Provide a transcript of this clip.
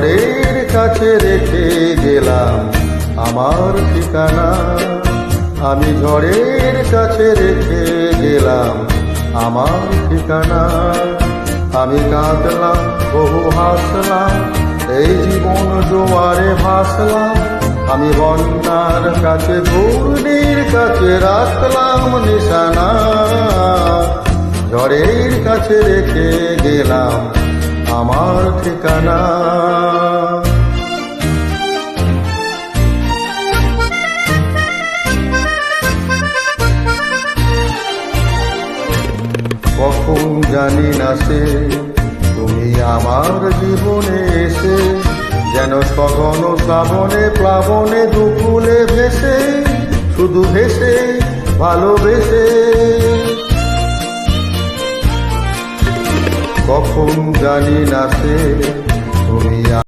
ঝড়ের কাছে রেখে গেলাম আমার ঠিকানা। আমি ঝড়ের কাছে রেখে গেলাম আমার ঠিকানা। আমি কাঁদলাম, বহু হাসলাম, এই জীবন জোয়ারে ভাসলাম। আমি বন্যার কাছে, ঘূর্ণির কাছে রাখলাম নিশানা। ঝড়ের কাছে রেখে গেলাম আমার ঠিকানা। কখন জানি না সে তুমি আমার জীবনে এসে, যেন সঘন শ্রাবণে প্লাবনে দুকুলে ভেসে, শুধু ভেসে ভালোবেসে। কখন জানি না সে তুমি